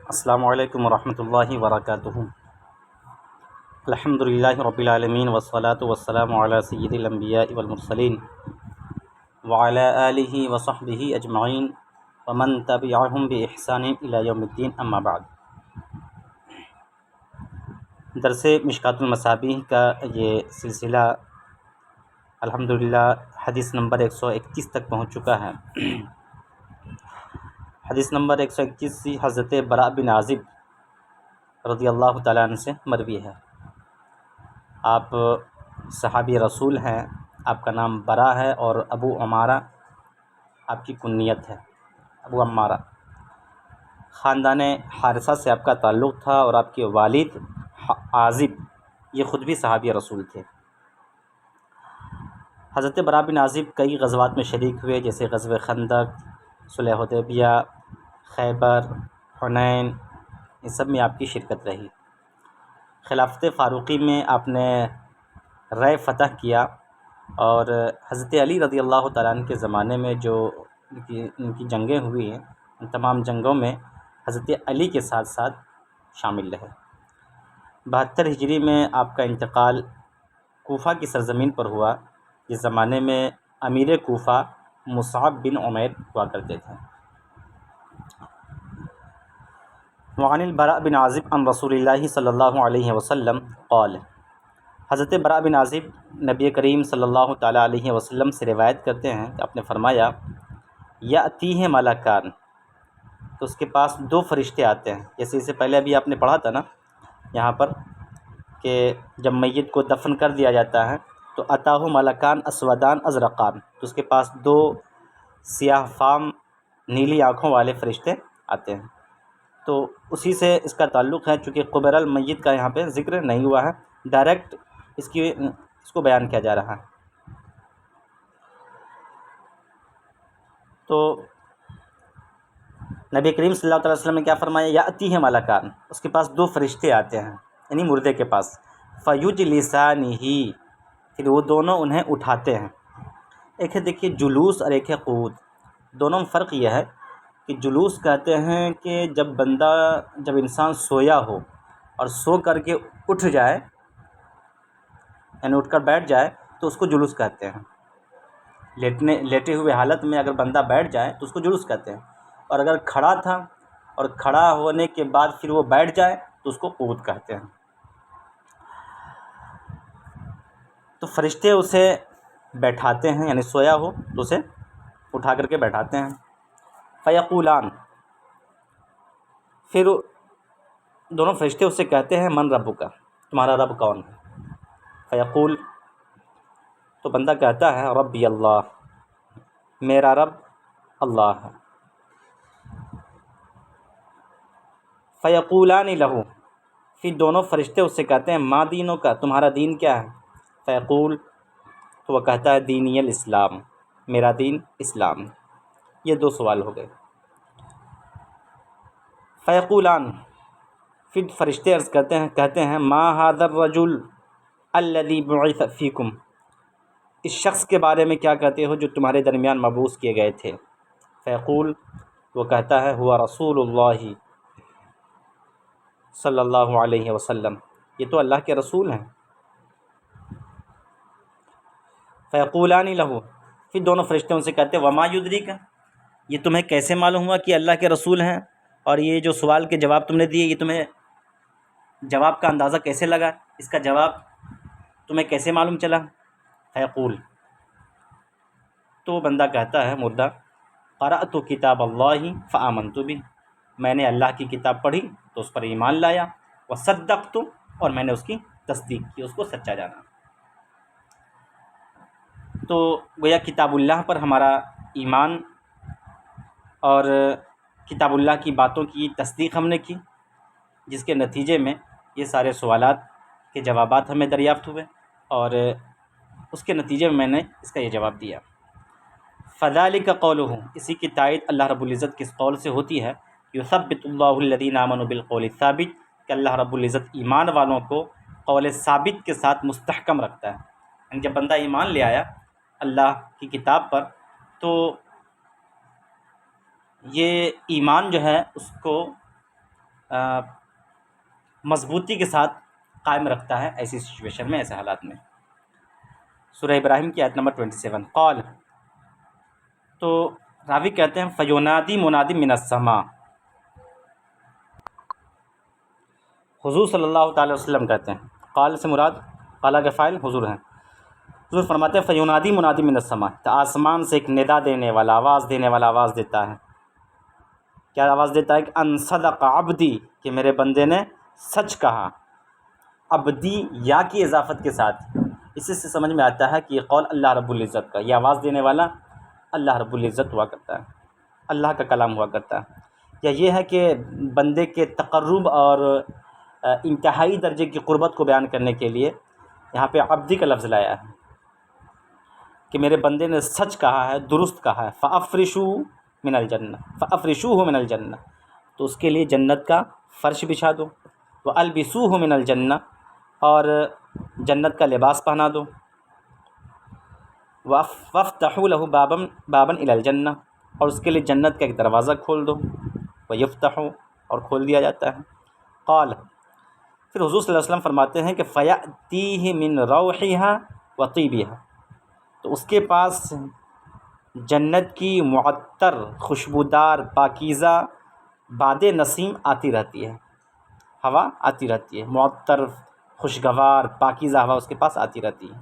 السلام علیکم ورحمۃ اللہ وبرکاتہ۔ الحمدللہ رب العالمین والصلاة والسلام علی سید الانبیاء والمرسلین وعلی آلہ وصحبہ اجمعین ومن تبعہم بإحسان الی یوم الدین، اما بعد۔ درس مشکوٰۃ المصابیح کا یہ سلسلہ الحمدللہ حدیث نمبر 131 تک پہنچ چکا ہے۔ حدیث نمبر 121 حضرت براء بن عازب رضی اللہ تعالیٰ عنہ سے مروی ہے۔ آپ صحابی رسول ہیں، آپ کا نام براء ہے اور ابو عمارہ آپ کی کنیت ہے، ابو عمارہ۔ خاندان حارثہ سے آپ کا تعلق تھا اور آپ کے والد عازب یہ خود بھی صحابی رسول تھے۔ حضرت براء بن عازب کئی غزوات میں شریک ہوئے، جیسے غزوہ خندق، صلح حدیبیہ، خیبر، حنین، ان سب میں آپ کی شرکت رہی۔ خلافت فاروقی میں آپ نے رے فتح کیا، اور حضرت علی رضی اللہ تعالیٰ عنہ کے زمانے میں جو ان کی جنگیں ہوئی ہیں، ان تمام جنگوں میں حضرت علی کے ساتھ ساتھ شامل رہے۔ 72 ہجری میں آپ کا انتقال کوفہ کی سرزمین پر ہوا، جس زمانے میں امیر کوفہ مصعب بن عمیر ہوا کرتے تھے۔ وعن البراء بن عازب عن رسول اللہ صلی اللہ علیہ وسلم قال، حضرت براء بن عازب نبی کریم صلی اللہ تعالیٰ علیہ وسلم سے روایت کرتے ہیں کہ آپ نے فرمایا، یأتیہ ملکان، تو اس کے پاس دو فرشتے آتے ہیں۔ جیسے اس سے پہلے ابھی آپ نے پڑھا تھا نا یہاں پر کہ جب میت کو دفن کر دیا جاتا ہے تو اتاہ ملکان اسودان ازرقان، تو اس کے پاس دو سیاہ فام نیلی آنکھوں والے فرشتے آتے ہیں۔ تو اسی سے اس کا تعلق ہے، چونکہ قبر المیت کا یہاں پہ ذکر نہیں ہوا ہے، ڈائریکٹ اس کو بیان کیا جا رہا ہے۔ تو نبی کریم صلی اللہ علیہ وسلم نے کیا فرمایا، یأتیہ ملکان، اس کے پاس دو فرشتے آتے ہیں، یعنی مردے کے پاس، فیجلسانہ، پھر وہ دونوں انہیں اٹھاتے ہیں۔ ایک ہے دیکھیے جلوس اور ایک ہے قعود، دونوں میں فرق یہ ہے کہ جلوس کہتے ہیں کہ جب انسان سویا ہو اور سو کر کے اٹھ جائے، یعنی اٹھ کر بیٹھ جائے تو اس کو جلوس کہتے ہیں۔ لیٹے ہوئے حالت میں اگر بندہ بیٹھ جائے تو اس کو جلوس کہتے ہیں، اور اگر کھڑا تھا اور کھڑا ہونے کے بعد پھر وہ بیٹھ جائے تو اس کو قعود کہتے ہیں۔ تو فرشتے اسے بیٹھاتے ہیں، یعنی سویا ہو تو اسے اٹھا کر کے بیٹھاتے ہیں۔ فیقولان، پھر دونوں فرشتے اس سے کہتے ہیں، من ربک، تمہارا رب کون ہے؟ فیقول، تو بندہ کہتا ہے، ربی اللہ، میرا رب اللہ ہے۔ فیقولان لہ، پھر دونوں فرشتے اس سے کہتے ہیں، ما دینک، تمہارا دین کیا ہے؟ فیقول، تو وہ کہتا ہے، دینی الاسلام، میرا دین اسلام۔ یہ دو سوال ہو گئے۔ فیقولان، پھر فرشتے عرض کہتے ہیں، ما ھذا الرجل الذی بعث فیکم، اس شخص کے بارے میں کیا کہتے ہو جو تمہارے درمیان مبعوث کیے گئے تھے؟ فیقول، وہ کہتا ہے، ہوا رسول اللہ صلی اللہ علیہ وسلم، یہ تو اللہ کے رسول ہیں۔ فیقولان لہ، پھر دونوں فرشتے ان سے کہتے ہیں، وما یدریک، یہ تمہیں کیسے معلوم ہوا کہ اللہ کے رسول ہیں، اور یہ جو سوال کے جواب تم نے دیے، یہ تمہیں جواب کا اندازہ کیسے لگا، اس کا جواب تمہیں کیسے معلوم چلا؟ فیقول، تو بندہ کہتا ہے مردہ، قرأت کتاب اللہ فآمنت بہ، میں نے اللہ کی کتاب پڑھی تو اس پر ایمان لایا، وصدقت، اور میں نے اس کی تصدیق کی، اس کو سچا جانا۔ تو گویا کتاب اللہ پر ہمارا ایمان اور کتاب اللہ کی باتوں کی تصدیق ہم نے کی، جس کے نتیجے میں یہ سارے سوالات کے جوابات ہمیں دریافت ہوئے، اور اس کے نتیجے میں نے اس کا یہ جواب دیا۔ فذلک قولہ، اسی کی تائید اللہ رب العزت کس قول سے ہوتی ہے، یثبت اللہ الذین آمنوا بالقول الثابت، کہ اللہ رب العزت ایمان والوں کو قول ثابت کے ساتھ مستحکم رکھتا ہے۔ یعنی جب بندہ ایمان لے آیا اللہ کی کتاب پر، تو یہ ایمان جو ہے اس کو مضبوطی کے ساتھ قائم رکھتا ہے ایسی سچویشن میں، ایسے حالات میں۔ سورہ ابراہیم کی آیت نمبر 27 قال، تو راوی کہتے ہیں فیونادی منادی من السماء، حضور صلی اللہ تعالی وسلم کہتے ہیں، قال سے مراد قال کے فاعل حضور ہیں۔ حضور فرماتے ہیں فیونادی منادی من السماء، تو آسمان سے ایک ندا دینے والا، آواز دینے والا آواز دیتا ہے۔ کیا آواز دیتا ہے؟ کہ ان صدق عبدی، کہ میرے بندے نے سچ کہا۔ عبدی یا کی اضافت کے ساتھ، اسی سے سمجھ میں آتا ہے کہ یہ قول اللہ رب العزت کا، یہ آواز دینے والا اللہ رب العزت ہوا کرتا ہے، اللہ کا کلام ہوا کرتا ہے۔ یا یہ ہے کہ بندے کے تقرب اور انتہائی درجے کی قربت کو بیان کرنے کے لیے یہاں پہ عبدی کا لفظ لایا ہے کہ میرے بندے نے سچ کہا ہے، درست کہا ہے۔ فَأَفْرِشُوا مِنَ الْجَنَّةِ فَأَفْرِشُوهُ مِنَ الْجَنَّةِ، تو اس کے لیے جنت کا فرش بچھا دو۔ وَأَلْبِسُوهُ مِنَ الْجَنَّةِ، اور جنت کا لباس پہنا دو۔ وَافْتَحُوا لَهُ بَابًا إِلَى الْجَنَّةِ، اور اس کے لیے جنت کا ایک دروازہ کھول دو۔ وَيُفْتَحُ، اور کھول دیا جاتا ہے۔ قال، پھر حضور صلی اللہ علیہ وسلم فرماتے ہیں کہ فَيَأْتِيهِ مِن رَوْحِهَا وَطِيبِهَا، تو اس کے پاس جنت کی معطر، خوشبودار، پاکیزہ باد نسیم آتی رہتی ہے، ہوا آتی رہتی ہے، معطر، خوشگوار، پاکیزہ ہوا اس کے پاس آتی رہتی ہے۔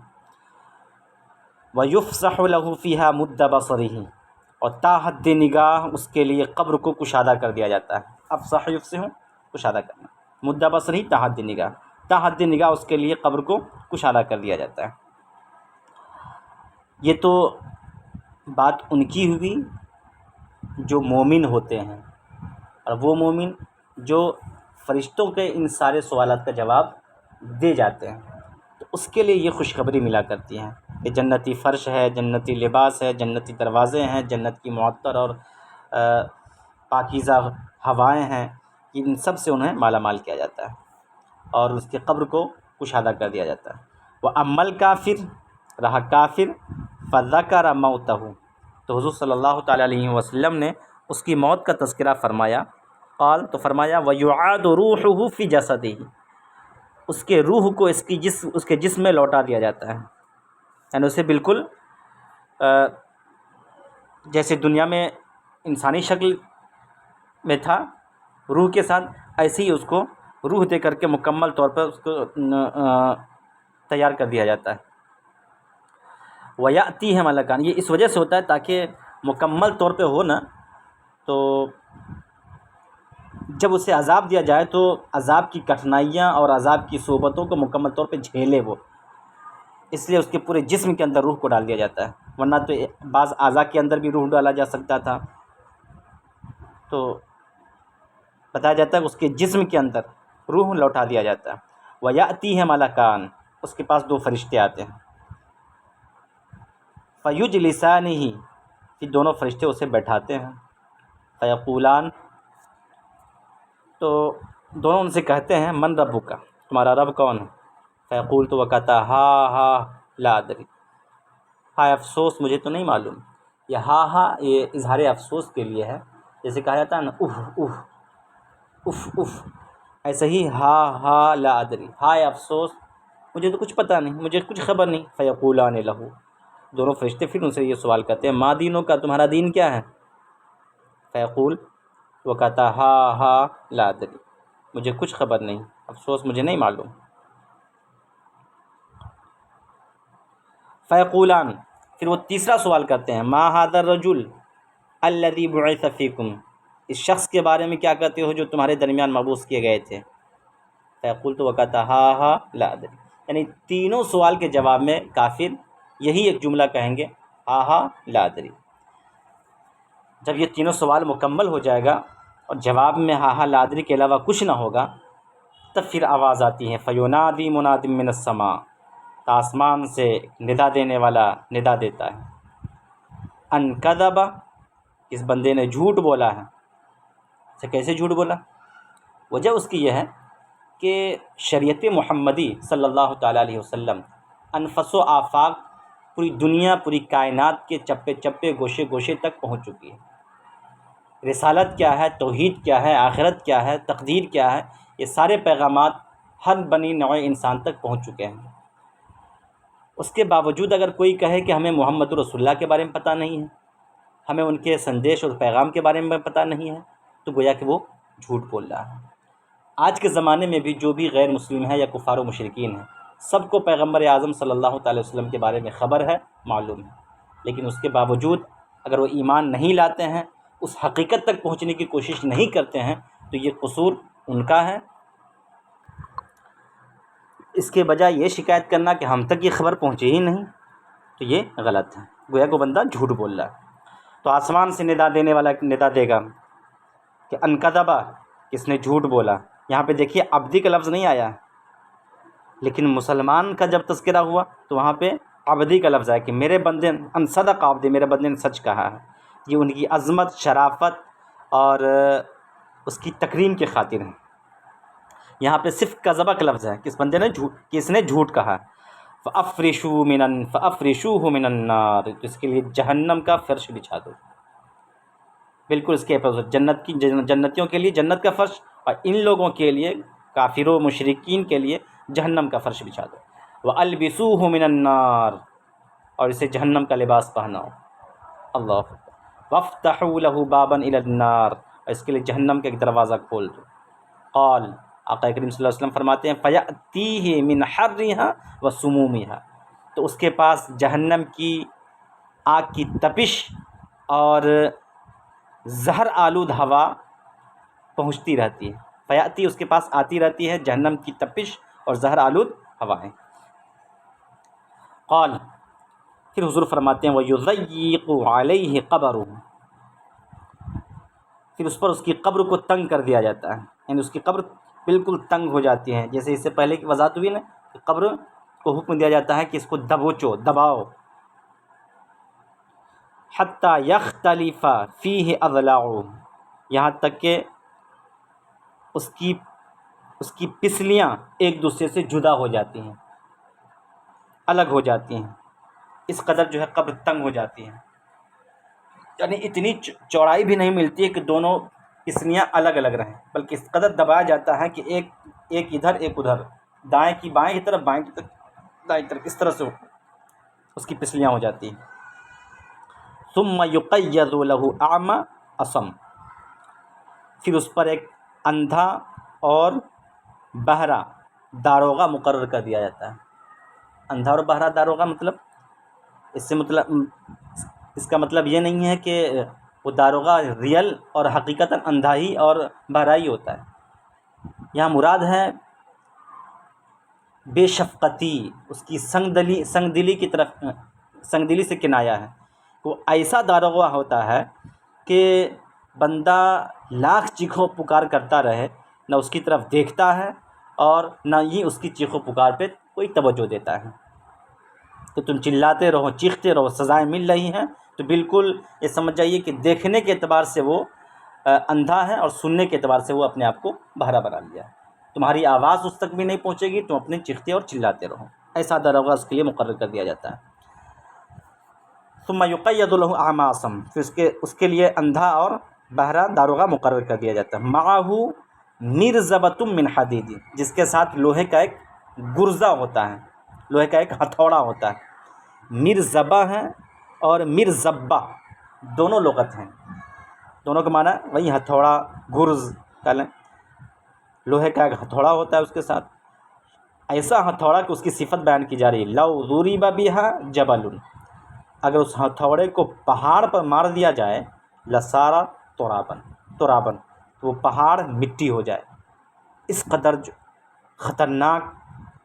وَيُفْسَحُ لَهُ فِيهَا مُدَّ بَصَرِهِ، اور تا حد نگاہ اس کے لیے قبر کو کشادہ کر دیا جاتا ہے۔ افصح یفصح، کشادہ کرنا، مدّ بصری تا حد نگاہ، تا حد نگاہ اس کے لیے قبر کو کشادہ کر دیا جاتا ہے۔ یہ تو بات ان کی ہوئی جو مومن ہوتے ہیں، اور وہ مومن جو فرشتوں کے ان سارے سوالات کا جواب دے جاتے ہیں، تو اس کے لیے یہ خوشخبری ملا کرتی ہیں کہ جنتی فرش ہے، جنتی لباس ہے، جنتی دروازے ہیں، جنت کی معطر اور پاکیزہ ہوائیں ہیں، ان سب سے انہیں مالا مال کیا جاتا ہے اور اس کے قبر کو کشادہ کر دیا جاتا ہے۔ وَأَمَّا الْكَافِرُ، رہا کافر، فَذَكَرَ مَوْتَهُ، تو حضور صلی اللہ تعالیٰ علیہ وسلم نے اس کی موت کا تذکرہ فرمایا۔ قال، تو فرمایا وَيُعَادُ رُوحُهُ فِي جَسَدِهِ، اس کے روح کو اس کے جسم میں لوٹا دیا جاتا ہے، یعنی اسے بالکل جیسے دنیا میں انسانی شکل میں تھا روح کے ساتھ، ایسے ہی اس کو روح دے کر کے مکمل طور پر اس کو تیار کر دیا جاتا ہے۔ وَيَأْتِيهِ مَلَكَانِ، یہ اس وجہ سے ہوتا ہے تاکہ مکمل طور پہ ہو نا، تو جب اسے عذاب دیا جائے تو عذاب کی کٹھنائیاں اور عذاب کی صعوبتوں کو مکمل طور پہ جھیلے وہ، اس لیے اس کے پورے جسم کے اندر روح کو ڈال دیا جاتا ہے، ورنہ تو بعض اعضاء کے اندر بھی روح ڈالا جا سکتا تھا، تو بتایا جاتا ہے کہ اس کے جسم کے اندر روح لوٹا دیا جاتا ہے۔ وَيَأْتِيهِ مَلَكَانِ، اس کے پاس دو فرشتے آتے ہیں۔ فَيُجْلِسَانِهِ، پھر دونوں فرشتے اسے بیٹھاتے ہیں۔ فَيَقُولَانِ، تو دونوں ان سے کہتے ہیں من ربک، تمہارا رب کون ہے؟ فیقول، تو وہ کہتا ہا ہا لا ادری، ہائے افسوس مجھے تو نہیں معلوم۔ یہ ہا ہا یہ اظہار افسوس کے لیے ہے، جیسے کہا جاتا ہے نا اف اف اف اف، ایسے ہی ہا ہا لا ادری، ہائے افسوس مجھے تو کچھ پتہ نہیں، مجھے کچھ خبر نہیں۔ فیقولان لہو، دونوں فرشتے پھر ان سے یہ سوال کرتے ہیں ما دینوں کا، تمہارا دین کیا ہے؟ فیقول، وہ کہتا ہا ہا لا ادری، مجھے کچھ خبر نہیں، افسوس مجھے نہیں معلوم۔ فیقولان، پھر وہ تیسرا سوال کرتے ہیں ما ھذا الرجل الذی بعث فیکم، اس شخص کے بارے میں کیا کہتے ہو جو تمہارے درمیان مبعوث کیے گئے تھے؟ فیقول، تو وہ کہتا ہا ہا لا ادری، یعنی تینوں سوال کے جواب میں کافر یہی ایک جملہ کہیں گے ہا ہا لا ادری۔ جب یہ تینوں سوال مکمل ہو جائے گا اور جواب میں ہا ہا لا ادری کے علاوہ کچھ نہ ہوگا، تب پھر آواز آتی ہے فَيُنَادِي مُنَادٍ مِّنَ السَّمَاءِ، آسمان سے ندا دینے والا ندا دیتا ہے ان کذب، اس بندے نے جھوٹ بولا ہے۔ اسے کیسے جھوٹ بولا؟ وجہ اس کی یہ ہے کہ شریعت محمدی صلی اللہ تعالیٰ علیہ وسلم انفس و آفاق، پوری دنیا، پوری کائنات کے چپے چپے، گوشے گوشے تک پہنچ چکی ہے۔ رسالت کیا ہے، توحید کیا ہے، آخرت کیا ہے، تقدیر کیا ہے، یہ سارے پیغامات ہر بنی نوع انسان تک پہنچ چکے ہیں۔ اس کے باوجود اگر کوئی کہے کہ ہمیں محمد رسول اللہ کے بارے میں پتہ نہیں ہے، ہمیں ان کے سندیش اور پیغام کے بارے میں پتہ نہیں ہے، تو گویا کہ وہ جھوٹ بول رہا ہے۔ آج کے زمانے میں بھی جو بھی غیر مسلم ہیں یا کفار و مشرکین ہیں، سب کو پیغمبر اعظم صلی اللہ تعالی وسلم کے بارے میں خبر ہے، معلوم ہے، لیکن اس کے باوجود اگر وہ ایمان نہیں لاتے ہیں، اس حقیقت تک پہنچنے کی کوشش نہیں کرتے ہیں، تو یہ قصور ان کا ہے۔ اس کے بجائے یہ شکایت کرنا کہ ہم تک یہ خبر پہنچی ہی نہیں، تو یہ غلط ہے، گویا کہ بندہ جھوٹ بول رہا ہے۔ تو آسمان سے ندا دینے والا ندا دے گا کہ ان کذبا، کس نے جھوٹ بولا۔ یہاں پہ دیکھیے عبدی کا لفظ نہیں آیا، لیکن مسلمان کا جب تذکرہ ہوا تو وہاں پہ عبدی کا لفظ آیا کہ میرے بندے ان صدق عبدی، میرے بندے نے سچ کہا ہے۔ یہ ان کی عظمت، شرافت اور اس کی تکریم کی خاطر ہے۔ یہاں پہ صرف کذبہ کا لفظ ہے، کس بندے نے جھوٹ، کس نے جھوٹ کہا۔ فَأَفْرِشُوهُ مِنَ النَّارِ، تو اس کے لیے جہنم کا فرش بچھا دو۔ بالکل اس کے اپوزٹ، جنتیوں کے لیے جنت کا فرش، اور ان لوگوں کے لیے، کافروں مشرکین کے لیے جہنم کا فرش بچھا دو۔ وَأَلْبِسُوهُ مِنَ النَّارِ، اور اسے جہنم کا لباس پہناؤ۔ اللہ، وَافْتَحُوا لَهُ بَابًا إِلَى النَّارِ، اور اس کے لیے جہنم کا ایک دروازہ کھول دو۔ قال، آقا کریم صلی اللہ علیہ وسلم فرماتے ہیں فَيَأْتِيهِ مِنْ حَرِّهَا وَسُمُومِهَا، تو اس کے پاس جہنم کی آگ کی تپش اور زہر آلود ہوا پہنچتی رہتی ہے۔ فیاتی، اس کے پاس آتی رہتی ہے جہنم کی تپش اور زہر آلود ہوائیں۔ قال، پھر حضور فرماتے ہیں وَيُضَيِّقُ عَلَيْهِ قَبْرُهُ، پھر اس پر اس کی قبر کو تنگ کر دیا جاتا ہے، یعنی اس کی قبر بالکل تنگ ہو جاتی ہے، جیسے اس سے پہلے کی وضاحت ہوئی نا کہ قبر کو حکم دیا جاتا ہے کہ اس کو دبوچو، دباؤ۔ حَتَّى يَخْتَلِفَ فِيهِ أَضْلَاعُهُ، یہاں تک کہ اس کی پسلیاں ایک دوسرے سے جدا ہو جاتی ہیں، الگ ہو جاتی ہیں، اس قدر جو ہے قبر تنگ ہو جاتی ہے، یعنی اتنی چوڑائی بھی نہیں ملتی ہے کہ دونوں پسلیاں الگ الگ رہیں، بلکہ اس قدر دبایا جاتا ہے کہ ایک ادھر ایک ادھر، دائیں کی بائیں کی طرف، بائیں کی طرف دائیں طرف، اس طرح سے اس کی پسلیاں ہو جاتی ہیں۔ ثم يقيض له اعمى اصم، پھر اس پر ایک اندھا اور بہرا داروغہ مقرر کر دیا جاتا ہے۔ اندھا اور بہرا داروغہ مطلب اس کا مطلب یہ نہیں ہے کہ وہ داروغہ ریئل اور حقیقتاً اندھا ہی اور بہرا ہی ہوتا ہے۔ یہاں مراد ہے بے شفقتی، اس کی سنگ دلی کی طرف، سنگ دلی سے کنایا ہے۔ وہ ایسا داروغہ ہوتا ہے کہ بندہ لاکھ چیخو پکار کرتا رہے، نہ اس کی طرف دیکھتا ہے اور نہ ہی اس کی چیخو پکار پہ کوئی توجہ دیتا ہے۔ تو تم چلاتے رہو، چیختے رہو، سزائیں مل رہی ہیں، تو بالکل یہ سمجھ جائیے کہ دیکھنے کے اعتبار سے وہ اندھا ہے اور سننے کے اعتبار سے وہ اپنے آپ کو بہرا بنا لیا ہے۔ تمہاری آواز اس تک بھی نہیں پہنچے گی، تم اپنے چیختے اور چلاتے رہو، ایسا داروغہ اس کے لیے مقرر کر دیا جاتا ہے۔ ثم يقيض له اعمى اصم، پھر اس کے لیے اندھا اور بہرا داروغہ مقرر کر دیا جاتا ہے۔ معه مرزبۃ من حدید، جس کے ساتھ لوہے کا ایک گرزہ ہوتا ہے، لوہے کا ایک ہتھوڑا ہوتا ہے۔ مرزبہ ہے اور مرزبہ دونوں لغت ہیں، دونوں کا معنی وہی ہتھوڑا، گرز کا لیں، لوہے کا ایک ہتھوڑا ہوتا ہے اس کے ساتھ، ایسا ہتھوڑا کہ اس کی صفت بیان کی جا رہی ہے لو ضرب بها جبل، اگر اس ہتھوڑے کو پہاڑ پر مار دیا جائے لسارا ترابن، تو وہ پہاڑ مٹی ہو جائے، اس قدر خطرناک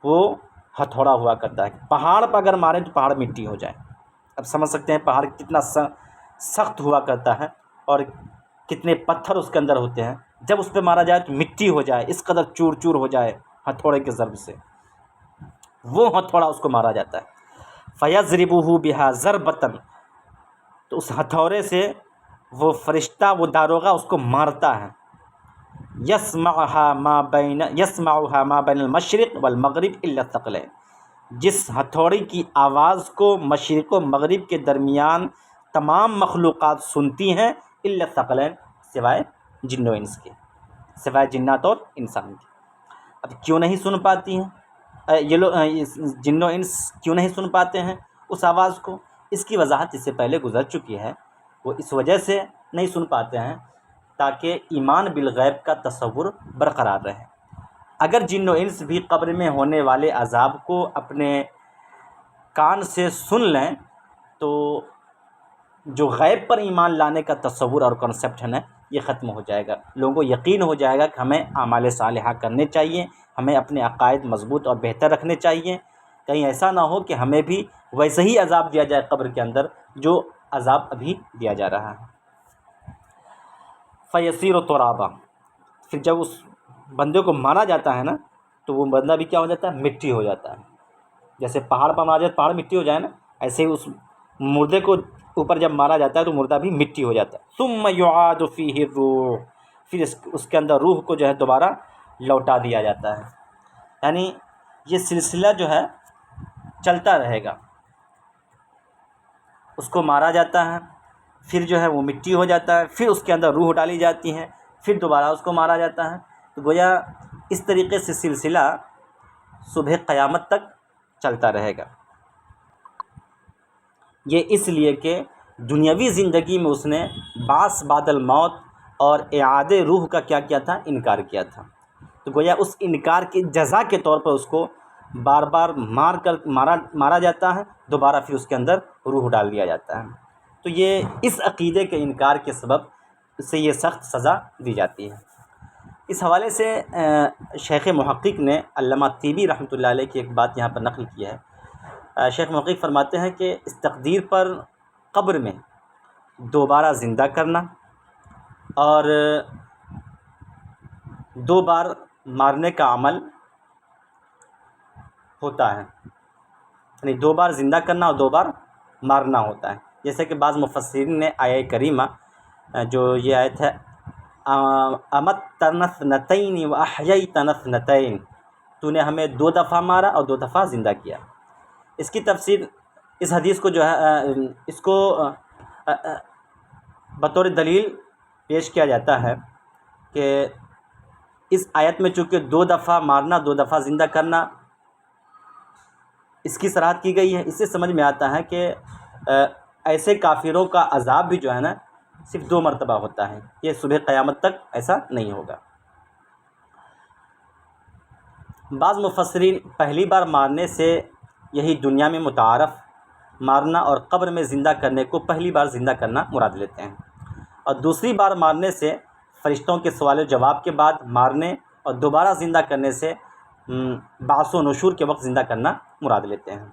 وہ ہتھوڑا ہوا کرتا ہے کہ پہاڑ پر اگر مارے تو پہاڑ مٹی ہو جائے۔ اب سمجھ سکتے ہیں پہاڑ کتنا سخت ہوا کرتا ہے اور کتنے پتھر اس کے اندر ہوتے ہیں، جب اس پہ مارا جائے تو مٹی ہو جائے، اس قدر چور چور ہو جائے ہتھوڑے کے ضرب سے، وہ ہتھوڑا اس کو مارا جاتا ہے۔ فَيَضْرِبُهُ بِهَا ضَرْبَةً، تو اس ہتھوڑے سے وہ فرشتہ، وہ داروغہ اس کو مارتا ہے۔ يَسْمَعُهَا مَا بَيْنَ الْمَشْرِقِ وَالْمَغْرِبِ إِلَّا الثَّقَلَيْنِ، جس ہتھوڑی کی آواز کو مشرق و مغرب کے درمیان تمام مخلوقات سنتی ہیں، إِلَّا الثَّقَلَيْنِ، سوائے جن و انس کے، سوائے جنات اور انسان کے۔ اب کیوں نہیں سن پاتی ہیں یہ لوگ، جن و انس کیوں نہیں سن پاتے ہیں اس آواز کو؟ اس کی وضاحت اس سے پہلے گزر چکی ہے۔ وہ اس وجہ سے نہیں سن پاتے ہیں تاکہ ایمان بالغیب کا تصور برقرار رہے۔ اگر جن و انس بھی قبر میں ہونے والے عذاب کو اپنے کان سے سن لیں تو جو غیب پر ایمان لانے کا تصور اور کنسیپٹ ہے نا، یہ ختم ہو جائے گا۔ لوگوں کو یقین ہو جائے گا کہ ہمیں اعمال صالحہ کرنے چاہیے، ہمیں اپنے عقائد مضبوط اور بہتر رکھنے چاہیے، کہیں ایسا نہ ہو کہ ہمیں بھی ویسے ہی عذاب دیا جائے قبر کے اندر جو عذاب ابھی دیا جا رہا ہے۔ فَيَصِيرُ تُرَابًا، پھر جب اس بندے کو مارا جاتا ہے نا تو وہ بندہ بھی کیا ہو جاتا ہے؟ مٹی ہو جاتا ہے۔ جیسے پہاڑ پر مارا جائے پہاڑ مٹی ہو جائے نا، ایسے ہی اس مردے کو اوپر جب مارا جاتا ہے تو مردہ بھی مٹی ہو جاتا ہے۔ ثُمَّ يُعَادُ فِيهِ الرُّوحُ، پھر اس کے اندر روح کو جو ہے دوبارہ لوٹا دیا جاتا ہے۔ یعنی یہ سلسلہ جو ہے چلتا رہے گا۔ اس کو مارا جاتا ہے، پھر جو ہے وہ مٹی ہو جاتا ہے، پھر اس کے اندر روح ڈالی جاتی ہے، پھر دوبارہ اس کو مارا جاتا ہے۔ تو گویا اس طریقے سے سلسلہ صبح قیامت تک چلتا رہے گا۔ یہ اس لیے کہ دنیاوی زندگی میں اس نے بعث بعد الموت اور اعادہ روح کا کیا کیا تھا؟ انکار کیا تھا۔ تو گویا اس انکار کی جزا کے طور پر اس کو بار بار مارا جاتا ہے، دوبارہ پھر اس کے اندر روح ڈال دیا جاتا ہے۔ تو یہ اس عقیدے کے انکار کے سبب سے یہ سخت سزا دی جاتی ہے۔ اس حوالے سے شیخ محقق نے علامہ طیبی رحمۃ اللہ علیہ کی ایک بات یہاں پر نقل کی ہے۔ شیخ محقق فرماتے ہیں کہ اس تقدیر پر قبر میں دوبارہ زندہ کرنا اور دو بار مارنے کا عمل ہوتا ہے، یعنی دو بار زندہ کرنا اور دو بار مارنا ہوتا ہے۔ جیسے کہ بعض مفسرین نے آیہ کریمہ جو یہ آیت ہے امتنا اثنتین واحییتنا اثنتین، تو نے ہمیں دو دفعہ مارا اور دو دفعہ زندہ کیا، اس کی تفسیر اس حدیث کو جو ہے اس کو بطور دلیل پیش کیا جاتا ہے کہ اس آیت میں چونکہ دو دفعہ مارنا دو دفعہ زندہ کرنا اس کی صراحت کی گئی ہے، اس سے سمجھ میں آتا ہے کہ ایسے کافروں کا عذاب بھی جو ہے نا صرف دو مرتبہ ہوتا ہے، یہ صبح قیامت تک ایسا نہیں ہوگا۔ بعض مفسرین پہلی بار مارنے سے یہی دنیا میں متعارف مارنا اور قبر میں زندہ کرنے کو پہلی بار زندہ کرنا مراد لیتے ہیں، اور دوسری بار مارنے سے فرشتوں کے سوال و جواب کے بعد مارنے اور دوبارہ زندہ کرنے سے بعث و نشور کے وقت زندہ کرنا مراد لیتے ہیں۔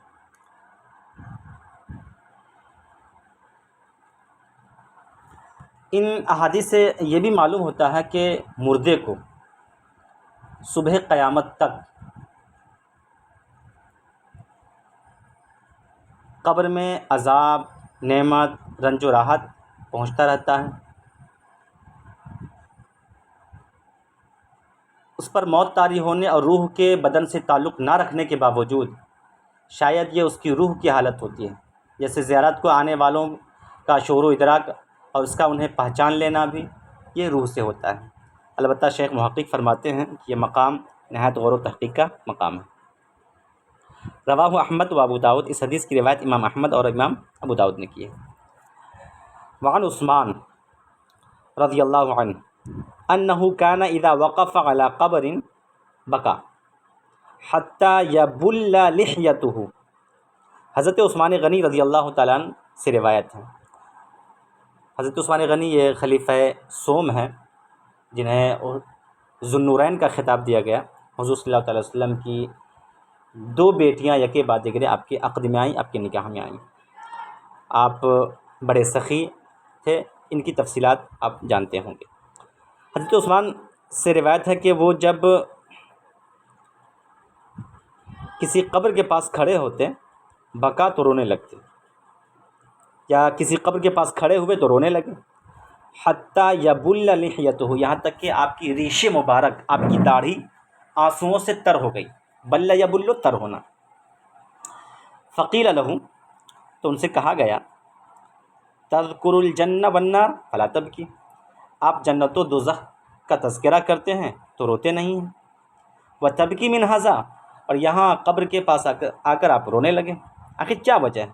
ان احادیث سے یہ بھی معلوم ہوتا ہے کہ مردے کو صبح قیامت تک قبر میں عذاب، نعمت، رنج و راحت پہنچتا رہتا ہے۔ اس پر موت طاری ہونے اور روح کے بدن سے تعلق نہ رکھنے کے باوجود شاید یہ اس کی روح کی حالت ہوتی ہے، جیسے زیارت کو آنے والوں کا شعور و ادراک اور اس کا انہیں پہچان لینا بھی یہ روح سے ہوتا ہے۔ البتہ شیخ محقق فرماتے ہیں کہ یہ مقام نہایت غور و تحقیق کا مقام ہے۔ رواہ احمد و ابو داؤد، اس حدیث کی روایت امام احمد اور امام ابو داؤد نے کی ہے۔ وعن عثمان رضی اللہ عنہ انہ کان اذا وقف علی قبر بکا حتی یبل لحیتہ، حضرت عثمان غنی رضی اللہ تعالیٰ عنہ سے روایت ہے۔ حضرت عثمان غنی یہ خلیفہ سوم ہیں جنہیں ذو النورین کا خطاب دیا گیا۔ حضور صلی اللہ تعالیٰ علیہ وسلم کی دو بیٹیاں یکے بعد دیگرے آپ کے عقد میں آئیں، آپ کے نکاح میں آئیں۔ آپ بڑے سخی تھے، ان کی تفصیلات آپ جانتے ہوں گے۔ حضرت عثمان سے روایت ہے کہ وہ جب کسی قبر کے پاس کھڑے ہوتے بکا تو رونے لگتے، یا کسی قبر کے پاس کھڑے ہوئے تو رونے لگے۔ حتیٰ یبل لحیتہ، یہاں تک کہ آپ کی ریش مبارک، آپ کی داڑھی آنسوؤں سے تر ہو گئی۔ بل یبل، تر ہونا۔ فقیل لہ، تو ان سے کہا گیا تذکر الجنہ والنار فلا تبکی، آپ جنت و دوزخ کا تذکرہ کرتے ہیں تو روتے نہیں ہیں، وتبکی من ھذا، اور یہاں قبر کے پاس آ کر آپ رونے لگے، آخر کیا وجہ ہے؟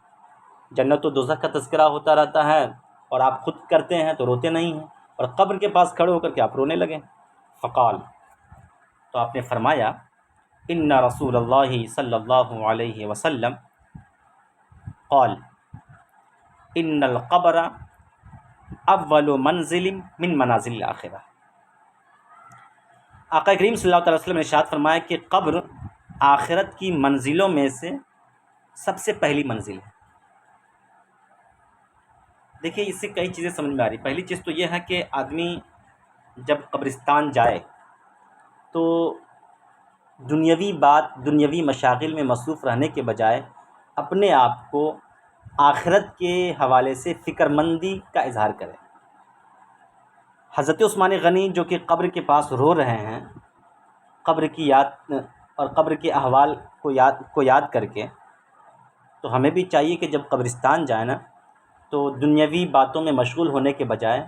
جنت و دوزخ کا تذکرہ ہوتا رہتا ہے اور آپ خود کرتے ہیں تو روتے نہیں ہیں، اور قبر کے پاس کھڑے ہو کر کے آپ رونے لگے۔ فقال، تو آپ نے فرمایا، ان رسول اللہ صلی اللہ علیہ وسلم قال ان القبر اول منزل من منازل الاخرہ۔ آقا کریم صلی اللہ تعالی وسلم نے ارشاد فرمایا کہ قبر آخرت کی منزلوں میں سے سب سے پہلی منزل ہے۔ دیکھیے اس سے کئی چیزیں سمجھ میں آ رہی۔ پہلی چیز تو یہ ہے کہ آدمی جب قبرستان جائے تو دنیاوی دنیاوی مشاغل میں مصروف رہنے کے بجائے اپنے آپ کو آخرت کے حوالے سے فکر مندی کا اظہار کرے۔ حضرت عثمان غنی جو کہ قبر کے پاس رو رہے ہیں، قبر کی یاد اور قبر کے احوال کو یاد کر کے، تو ہمیں بھی چاہیے کہ جب قبرستان جائیں نا تو دنیاوی باتوں میں مشغول ہونے کے بجائے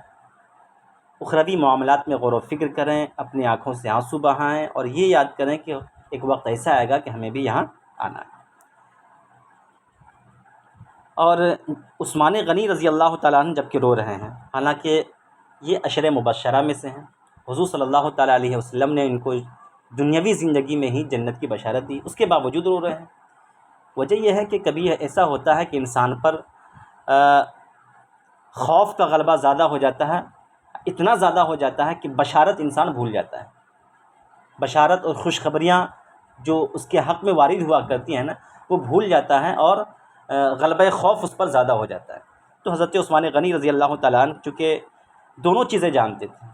اخروی معاملات میں غور و فکر کریں، اپنی آنکھوں سے آنسو بہائیں، اور یہ یاد کریں کہ ایک وقت ایسا آئے گا کہ ہمیں بھی یہاں آنا ہے۔ اور عثمان غنی رضی اللہ تعالیٰ عنہ جب کہ رو رہے ہیں، حالانکہ یہ عشر مبشرہ میں سے ہیں، حضور صلی اللہ تعالیٰ علیہ وسلم نے ان کو دنیاوی زندگی میں ہی جنت کی بشارت دی، اس کے باوجود رو رہے ہیں۔ وجہ یہ ہے کہ کبھی ایسا ہوتا ہے کہ انسان پر خوف کا غلبہ زیادہ ہو جاتا ہے، اتنا زیادہ ہو جاتا ہے کہ بشارت انسان بھول جاتا ہے۔ بشارت اور خوشخبریاں جو اس کے حق میں وارد ہوا کرتی ہیں نا، وہ بھول جاتا ہے اور غلبہ خوف اس پر زیادہ ہو جاتا ہے۔ تو حضرت عثمان غنی رضی اللہ تعالیٰ عنہ چونکہ دونوں چیزیں جانتے تھے،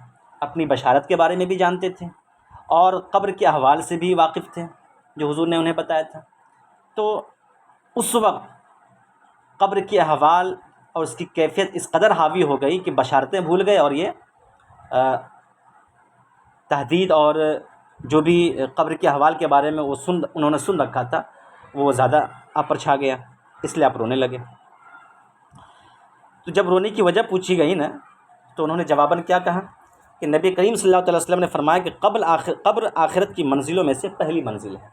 اپنی بشارت کے بارے میں بھی جانتے تھے اور قبر کے احوال سے بھی واقف تھے جو حضور نے انہیں بتایا تھا، تو اس وقت قبر کے احوال اور اس کی کیفیت اس قدر حاوی ہو گئی کہ بشارتیں بھول گئے، اور یہ تحدید اور جو بھی قبر کے احوال کے بارے میں انہوں نے سن رکھا تھا وہ زیادہ آپ پر چھا گیا، اس لیے آپ رونے لگے۔ تو جب رونے کی وجہ پوچھی گئی نا تو انہوں نے جواباً کیا کہا کہ نبی کریم صلی اللہ علیہ وسلم نے فرمایا کہ قبر آخرت کی منزلوں میں سے پہلی منزل ہے۔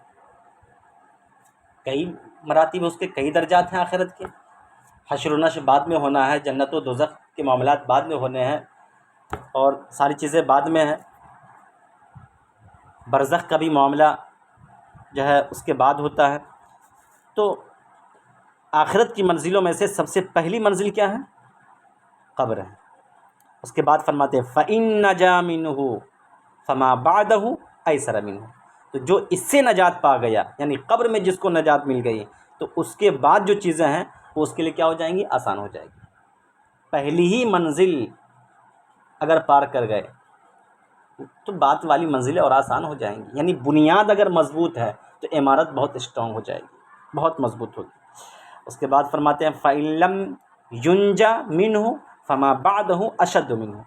کئی مراتب اس کے، کئی درجات ہیں آخرت کے، حشر و نشر بعد میں ہونا ہے، جنت و دوزخ کے معاملات بعد میں ہونے ہیں، اور ساری چیزیں بعد میں ہیں، برزخ کا بھی معاملہ جو ہے اس کے بعد ہوتا ہے۔ تو آخرت کی منزلوں میں سے سب سے پہلی منزل کیا ہے؟ قبر ہے۔ اس کے بعد فرماتے ہیں فَإِن نَجَا مِنْهُ فَمَا بَعْدَهُ أَيْسَرَ مِنْهُ، تو جو اس سے نجات پا گیا، یعنی قبر میں جس کو نجات مل گئی، تو اس کے بعد جو چیزیں ہیں وہ اس کے لیے کیا ہو جائیں گی؟ آسان ہو جائے گی۔ پہلی ہی منزل اگر پار کر گئے تو بعد والی منزلیں اور آسان ہو جائیں گی، یعنی بنیاد اگر مضبوط ہے تو عمارت بہت اسٹرانگ ہو جائے گی، بہت مضبوط ہوگی۔ اس کے بعد فرماتے ہیں فَإِن لَمْ يُنْجَ مِنْهُ فَمَا بَعْدَهُ أَشَدُّ مِنْهُ،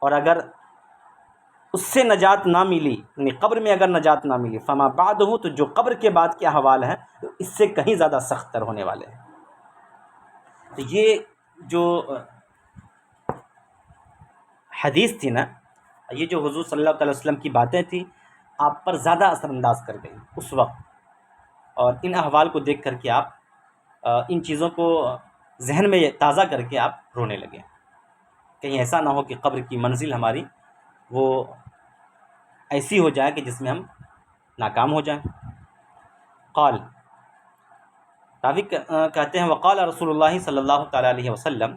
اور اگر اس سے نجات نہ ملی، یعنی قبر میں اگر نجات نہ ملی، فَمَا بَعْدَهُ، تو جو قبر کے بعد کے احوال ہیں تو اس سے کہیں زیادہ سخت تر ہونے والے ہیں۔ تو یہ جو حدیث تھی نا، یہ جو حضور صلی اللہ علیہ وسلم کی باتیں تھیں، آپ پر زیادہ اثر انداز کر گئی اس وقت، اور ان احوال کو دیکھ کر کے آپ ان چیزوں کو ذہن میں تازہ کر کے آپ رونے لگے۔ کہیں ایسا نہ ہو کہ قبر کی منزل ہماری وہ ایسی ہو جائے کہ جس میں ہم ناکام ہو جائیں۔ قال، راوی کہتے ہیں وقال رسول اللہ صلی اللہ تعالیٰ علیہ وسلم،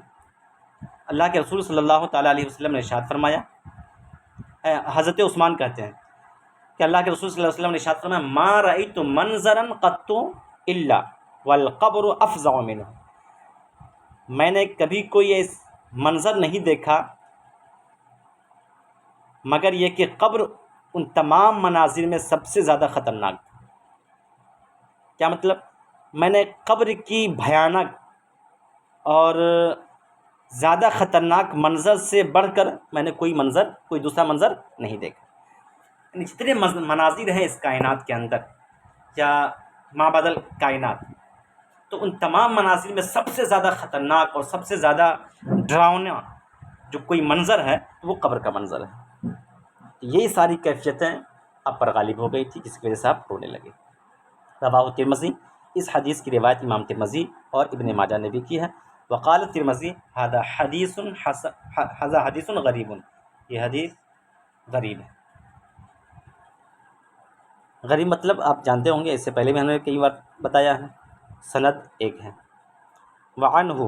اللہ کے رسول صلی اللہ تعالیٰ علیہ وسلم نے ارشاد فرمایا، حضرت عثمان کہتے ہیں کہ اللہ کے رسول صلی اللہ علیہ وسلم نے ارشاد فرمایا ما رأیت منظرا قط الا والقبر افظع منہ، میں نے کبھی کوئی ایس منظر نہیں دیکھا مگر یہ کہ قبر ان تمام مناظر میں سب سے زیادہ خطرناک۔ کیا مطلب؟ میں نے قبر کی بھیانک اور زیادہ خطرناک منظر سے بڑھ کر میں نے کوئی دوسرا منظر نہیں دیکھا۔ یعنی جتنے مناظر ہیں اس کائنات کے اندر یا مابعد الکائنات، تو ان تمام مناظر میں سب سے زیادہ خطرناک اور سب سے زیادہ ڈراؤنا جو کوئی منظر ہے وہ قبر کا منظر ہے. یہی ساری کیفیتیں آپ پر غالب ہو گئی تھی جس کی وجہ سے آپ رونے لگے. رواہ ترمذی، اس حدیث کی روایت امام ترمذی اور ابن ماجہ نے بھی کی ہے. وقال ترمذی ھذا حدیث غریب، یہ حدیث غریب ہے. غریب مطلب آپ جانتے ہوں گے، اس سے پہلے بھی ہم نے کئی بار بتایا ہے، سند ایک ہے. وعنہ،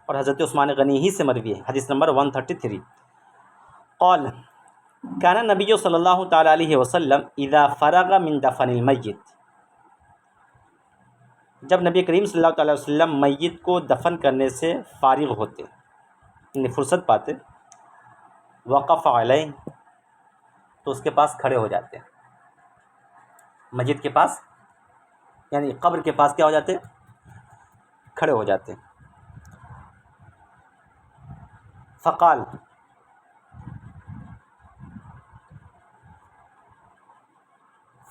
اور حضرت عثمان غنی ہی سے مروی ہے، حدیث نمبر 133. قال کان نبی صلی اللہ تعالیٰ علیہ وسلم اذا فرغ من دفن المیت، جب نبی کریم صلی اللہ تعالیٰ وسلم میت کو دفن کرنے سے فارغ ہوتے، یعنی فرصت پاتے، وقف علیہ، تو اس کے پاس کھڑے ہو جاتے. میت کے پاس یعنی قبر کے پاس کیا ہو جاتے؟ کھڑے ہو جاتے. فقال،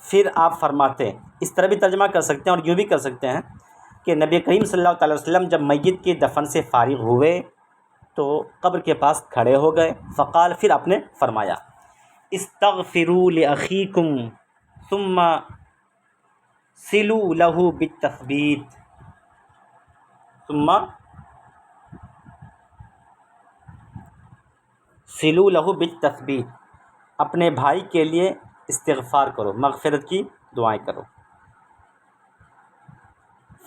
پھر آپ فرماتے، اس طرح بھی ترجمہ کر سکتے ہیں اور یوں بھی کر سکتے ہیں کہ نبی کریم صلی اللہ تعالیٰ وسلم جب میت کے دفن سے فارغ ہوئے تو قبر کے پاس کھڑے ہو گئے. فقال، پھر آپ نے فرمایا، استغفروا لاخیکم ثم صلوا له بالتثبیت، ثم صلوا له بالتثبیت، اپنے بھائی کے لیے استغفار کرو، مغفرت کی دعائیں کرو.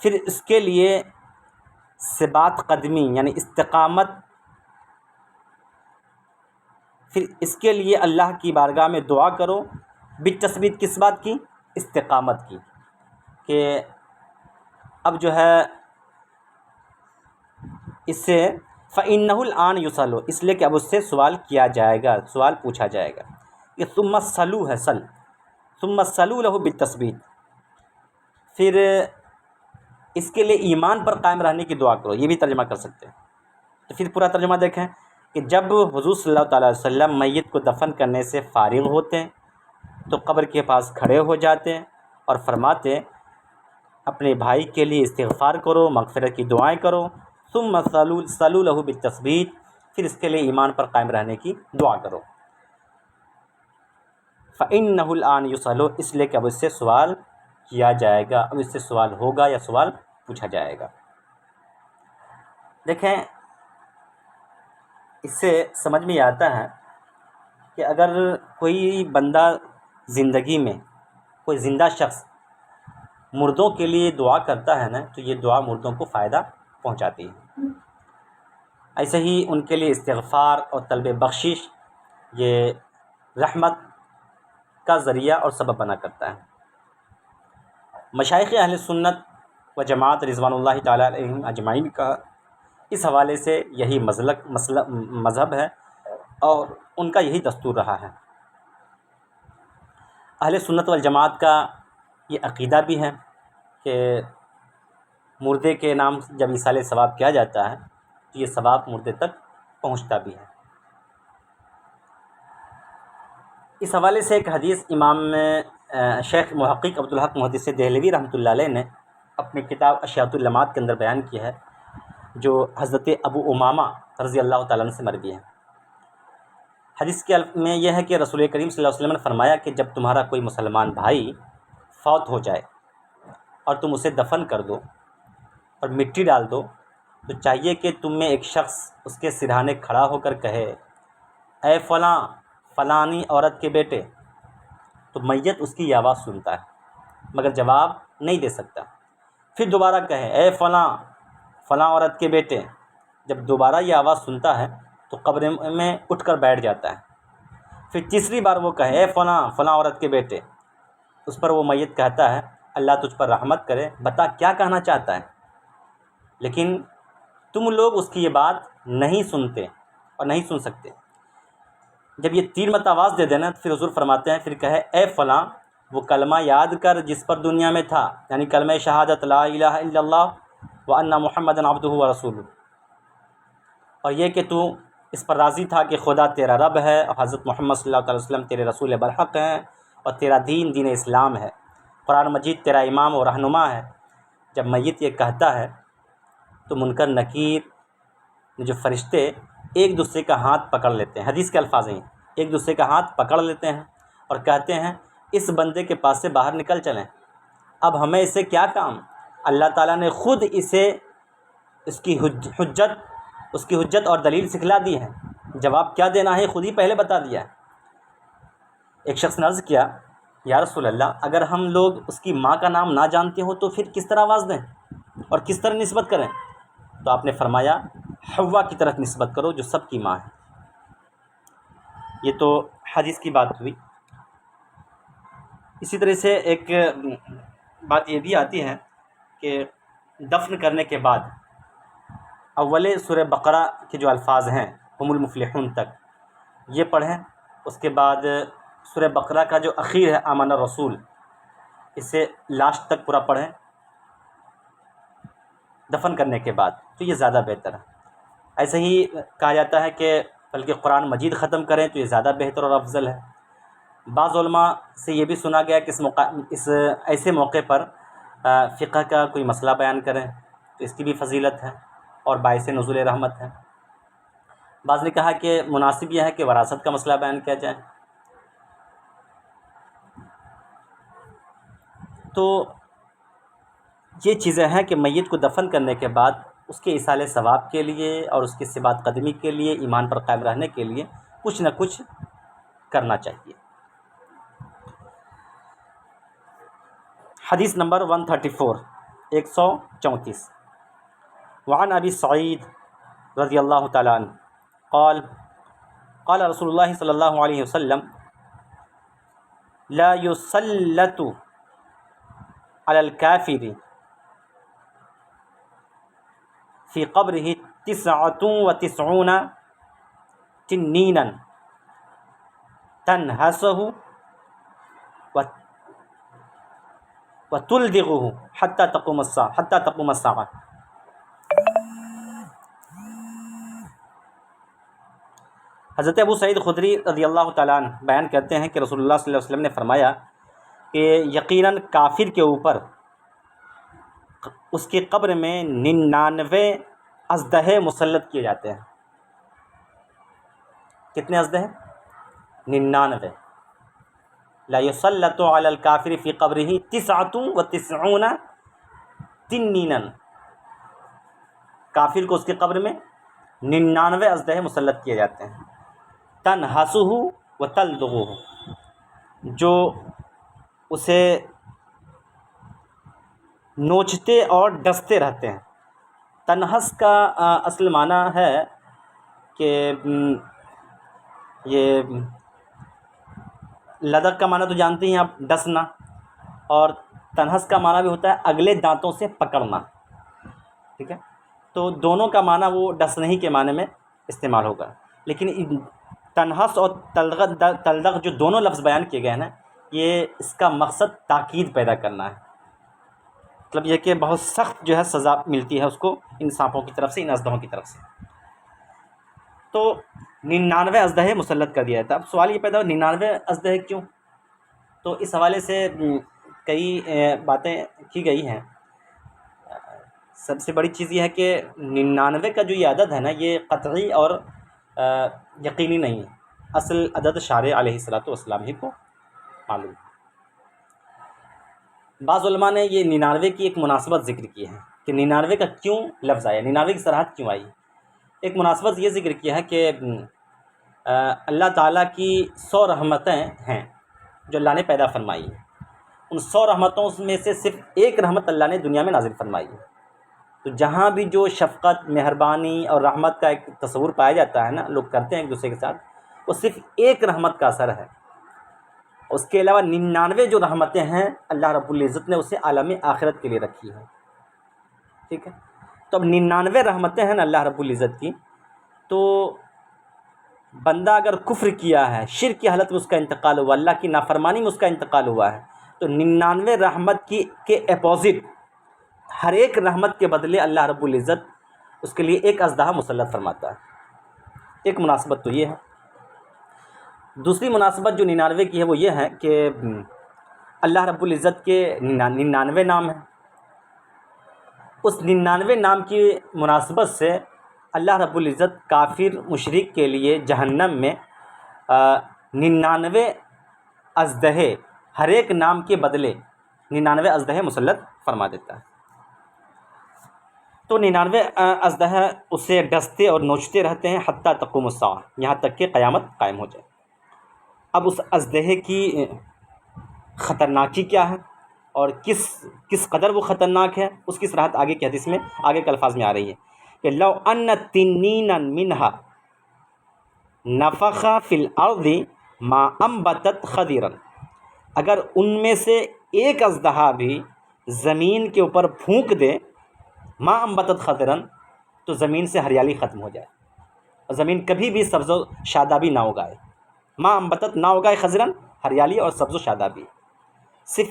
پھر اس کے لیے ثبات قدمی یعنی استقامت، پھر اس کے لیے اللہ کی بارگاہ میں دعا کرو. بالتثبیت، کس بات کی؟ استقامت کی، کہ اب جو ہے اس سے فَإِنَّهُ الْآنَ يُسْأَلُ، اس لیے کہ اب اس سے سوال کیا جائے گا، سوال پوچھا جائے گا. یہ ثُمَّ صَلُوا ہے، سل، ثُمَّ صَلُوا لَهُ بِالتَّثْبِيت، پھر اس کے لیے ایمان پر قائم رہنے کی دعا کرو. یہ بھی ترجمہ کر سکتے ہیں. تو پھر پورا ترجمہ دیکھیں کہ جب حضور صلی اللہ تعالیٰ علیہ وسلم میت کو دفن کرنے سے فارغ ہوتے تو قبر کے پاس کھڑے ہو جاتے اور فرماتے، اپنے بھائی کے لیے استغفار کرو، مغفرت کی دعائیں کرو. ثم صلوا له بالتثبیت، پھر اس کے لیے ایمان پر قائم رہنے کی دعا کرو. فَإِنَّهُ الْآنَ يُسْأَلُ، اس لیے کہ اب اس سے سوال کیا جائے گا، اب اس سے سوال ہوگا یا سوال پوچھا جائے گا. دیکھیں، اس سے سمجھ میں آتا ہے کہ اگر کوئی بندہ زندگی میں، کوئی زندہ شخص مردوں کے لیے دعا کرتا ہے نا، تو یہ دعا مردوں کو فائدہ پہنچاتی ہے. ایسے ہی ان کے لیے استغفار اور طلب بخشش یہ رحمت کا ذریعہ اور سبب بنا کرتا ہے. مشائخ اہل سنت و جماعت رضوان اللہ تعالیٰ علیہم اجمعین کا اس حوالے سے یہی مذہب ہے اور ان کا یہی دستور رہا ہے. اہل سنت والجماعت کا یہ عقیدہ بھی ہے کہ مردے کے نام جب ایصال ثواب کیا جاتا ہے تو یہ ثواب مردے تک پہنچتا بھی ہے. اس حوالے سے ایک حدیث امام شیخ محقق عبدالحق محدث دہلوی رحمۃ اللہ علیہ نے اپنی کتاب اشاعۃ اللمعات کے اندر بیان کی ہے، جو حضرت ابو امامہ رضی اللہ تعالیٰ عنہ سے مروی ہے. حدیث کے میں یہ ہے کہ رسول کریم صلی اللہ علیہ وسلم نے فرمایا کہ جب تمہارا کوئی مسلمان بھائی فوت ہو جائے اور تم اسے دفن کر دو اور مٹی ڈال دو تو چاہیے کہ تم میں ایک شخص اس کے سرہانے کھڑا ہو کر کہے، اے فلاں فلانی عورت کے بیٹے. تو میت اس کی آواز سنتا ہے مگر جواب نہیں دے سکتا. پھر دوبارہ کہے، اے فلاں فلاں عورت کے بیٹے. جب دوبارہ یہ آواز سنتا ہے تو قبر میں اٹھ کر بیٹھ جاتا ہے. پھر تیسری بار وہ کہے، اے فلاں فلاں عورت کے بیٹے. اس پر وہ میت کہتا ہے، اللہ تجھ پر رحمت کرے، بتا کیا کہنا چاہتا ہے. لیکن تم لوگ اس کی یہ بات نہیں سنتے اور نہیں سن سکتے. جب یہ 3 مرتبہ آواز دے دینا تو پھر حضور فرماتے ہیں، پھر کہے، اے فلاں وہ کلمہ یاد کر جس پر دنیا میں تھا، یعنی کلمہ شہادت لا الہ الا اللہ وان محمدًا عبدہ ورسولہ، اور یہ کہ تو اس پر راضی تھا کہ خدا تیرا رب ہے اور حضرت محمد صلی اللہ علیہ وسلم تیرے رسول برحق ہیں اور تیرا دین دین اسلام ہے، قرآن مجید تیرا امام و رہنما ہے. جب میت یہ کہتا ہے تو منکر نکیر جو فرشتے ایک دوسرے کا ہاتھ پکڑ لیتے ہیں، حدیث کے الفاظ ہیں، ایک دوسرے کا ہاتھ پکڑ لیتے ہیں اور کہتے ہیں اس بندے کے پاس سے باہر نکل چلیں، اب ہمیں اس سے کیا کام، اللہ تعالیٰ نے خود اسے اس کی حجت اور دلیل سکھلا دی ہے، جواب کیا دینا ہے خود ہی پہلے بتا دیا ہے۔ ایک شخص نے عرض کیا یا رسول اللہ، اگر ہم لوگ اس کی ماں کا نام نہ جانتے ہوں تو پھر کس طرح آواز دیں اور کس طرح نسبت کریں؟ تو آپ نے فرمایا حوا کی طرف نسبت کرو جو سب کی ماں ہے۔ یہ تو حدیث کی بات ہوئی۔ اسی طرح سے ایک بات یہ بھی آتی ہے کہ دفن کرنے کے بعد اول سورہ بقرہ کے جو الفاظ ہیں ہم المفلحون تک یہ پڑھیں، اس کے بعد سورہ بقرہ کا جو اخیر ہے آمن الرسول اسے لاسٹ تک پورا پڑھیں دفن کرنے کے بعد، تو یہ زیادہ بہتر ہے۔ ایسے ہی کہا جاتا ہے کہ بلکہ قرآن مجید ختم کریں تو یہ زیادہ بہتر اور افضل ہے۔ بعض علماء سے یہ بھی سنا گیا کہ اس ایسے موقع پر فقہ کا کوئی مسئلہ بیان کریں تو اس کی بھی فضیلت ہے اور باعث نزول رحمت ہے۔ بعض نے کہا کہ مناسب یہ ہے کہ وراثت کا مسئلہ بیان کیا جائے۔ تو یہ چیزیں ہیں کہ میت کو دفن کرنے کے بعد اس کے ایصال ثواب کے لیے اور اس کی ثبات قدمی کے لیے، ایمان پر قائم رہنے کے لیے کچھ نہ کچھ کرنا چاہیے۔ حدیث نمبر 134 وعن ابی سعید رضی اللہ تعالیٰ عنہ قال قال رسول اللہ صلی اللہ علیہ وسلم لا يسلط على الكافر في قبره 99 تنينا تنهسه وتلدغه حتى تقوم الساعة۔ حضرت ابو سعید خدری رضی اللہ تعالیٰ عنہ بیان کرتے ہیں کہ رسول اللہ صلی اللہ علیہ وسلم نے فرمایا کہ یقیناً کافر کے اوپر اس کی قبر میں 99 اژدہے مسلط کیے جاتے ہیں۔ کتنے اژدہے؟ 99۔ لا يسلط على الكافر في قبره 99 تنینا، کافر کو اس کی قبر میں 99 اژدہے مسلط کیے جاتے ہیں۔ تنہسہ وتلدغہ، جو اسے نوچتے اور ڈستے رہتے ہیں۔ تنہس کا اصل معنی ہے کہ یہ لدغ کا معنی تو جانتے ہیں آپ، ڈسنا، اور تنہس کا معنی بھی ہوتا ہے اگلے دانتوں سے پکڑنا، ٹھیک ہے؟ تو دونوں کا معنی وہ ڈسنے ہی کے معنی میں استعمال ہوگا، لیکن تنہس اور تلدغ جو دونوں لفظ بیان کیے گئے ہیں نا، یہ اس کا مقصد تاکید پیدا کرنا ہے، مطلب یہ کہ بہت سخت جو ہے سزا ملتی ہے اس کو ان سانپوں کی طرف سے، ان اژدہوں کی طرف سے۔ تو 99 اژدہے مسلط کر دیا جاتا ہے۔ اب سوال یہ پیدا ہو 99 اژدہے کیوں؟ تو اس حوالے سے کئی باتیں کی گئی ہیں۔ سب سے بڑی چیز یہ ہے کہ 99 کا جو یہ عدد ہے نا، یہ قطعی اور یقینی نہیں ہے، اصل عدد شارع علیہ السلام ہی کو معلوم۔ بعض علماء نے یہ 99 کی ایک مناسبت ذکر کی ہے کہ 99 کا کیوں لفظ آیا، 99 کی صراحت کیوں آئی۔ ایک مناسبت یہ ذکر کیا ہے کہ اللہ تعالیٰ کی 100 رحمتیں ہیں جو اللہ نے پیدا فرمائی ہیں، ان 100 رحمتوں میں سے صرف ایک رحمت اللہ نے دنیا میں نازل فرمائی ہے۔ تو جہاں بھی جو شفقت، مہربانی اور رحمت کا ایک تصور پایا جاتا ہے نا، لوگ کرتے ہیں ایک دوسرے کے ساتھ، وہ صرف ایک رحمت کا اثر ہے۔ اس کے علاوہ 99 جو رحمتیں ہیں اللہ رب العزت نے اسے عالم آخرت کے لیے رکھی ہے، ٹھیک ہے؟ تو اب 99 رحمتیں ہیں نا اللہ رب العزت کی، تو بندہ اگر کفر کیا ہے، شرک کی حالت میں اس کا انتقال ہوا، اللہ کی نافرمانی میں اس کا انتقال ہوا ہے، تو 99 رحمت کے اپوزٹ ہر ایک رحمت کے بدلے اللہ رب العزت اس کے لیے ایک اژدہا مسلط فرماتا ہے۔ ایک مناسبت تو یہ ہے۔ دوسری مناسبت جو 99 کی ہے وہ یہ ہے کہ اللہ رب العزت کے 99 نام ہیں، اس 99 نام کی مناسبت سے اللہ رب العزت کافر مشرک کے لیے جہنم میں 99 اژدہے، ہر ایک نام کے بدلے 99 اژدہے مسلط فرما دیتا ہے۔ تو 99 اژدہے اسے ڈستے اور نوچتے رہتے ہیں حتیٰ تقوم الساعہ، یہاں تک کہ قیامت قائم ہو جائے۔ اب اس اژدہے کی خطرناکی کیا ہے اور کس قدر وہ خطرناک ہے، اس کی صراحت آگے کی حدیث میں آگے کے الفاظ میں آ رہی ہے کہ لو ان تنینا منہا نفخ فی الارض ما انبتت خضرا، اگر ان میں سے ایک اژدہا بھی زمین کے اوپر پھونک دے، ما انبتت خضرا، تو زمین سے ہریالی ختم ہو جائے اور زمین کبھی بھی سبز و شادابی نہ اگائے۔ ما انبتت نہ اگائے خضرا، ہریالی اور سبز و شادابی۔ صرف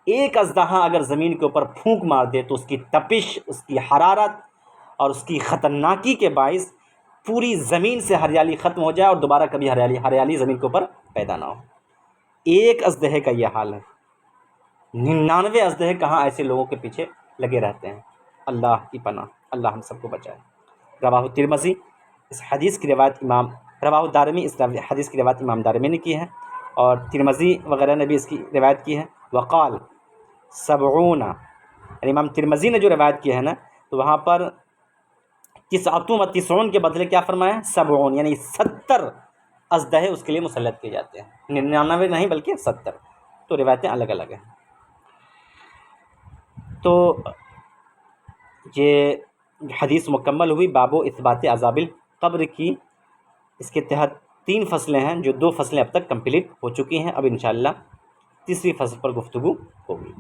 ایک اژدہا اگر زمین کے اوپر پھونک مار دے تو اس کی تپش، اس کی حرارت اور اس کی خطرناکی کے باعث پوری زمین سے ہریالی ختم ہو جائے اور دوبارہ کبھی ہریالی زمین کے اوپر پیدا نہ ہو۔ ایک اژدہے کا یہ حال ہے، 99 اژدہے کہاں ایسے لوگوں کے پیچھے لگے رہتے ہیں۔ اللہ کی پناہ، اللہ ہم سب کو بچائے۔ رواہ ترمذی، اس حدیث کی روایت رواہ دارمی، اس حدیث کی روایت امام دارمی نے کی ہے اور ترمذی وغیرہ نے بھی اس کی روایت کی ہے۔ وقال 70، یعنی امام ترمذی نے جو روایت کی ہے نا، تو وہاں پر 99 کے بدلے کیا فرمایا؟ 70، یعنی 70 اژدہے اس کے لیے مسلط کیے جاتے ہیں، 99 نہیں بلکہ 70۔ تو روایتیں الگ الگ ہیں۔ تو یہ حدیث مکمل ہوئی باب اثبات عذاب القبر کی۔ اس کے تحت 3 فصلیں ہیں، جو 2 فصلیں اب تک کمپلیٹ ہو چکی ہیں۔ اب انشاءاللہ تیسری فصل پر گفتگو ہوگی۔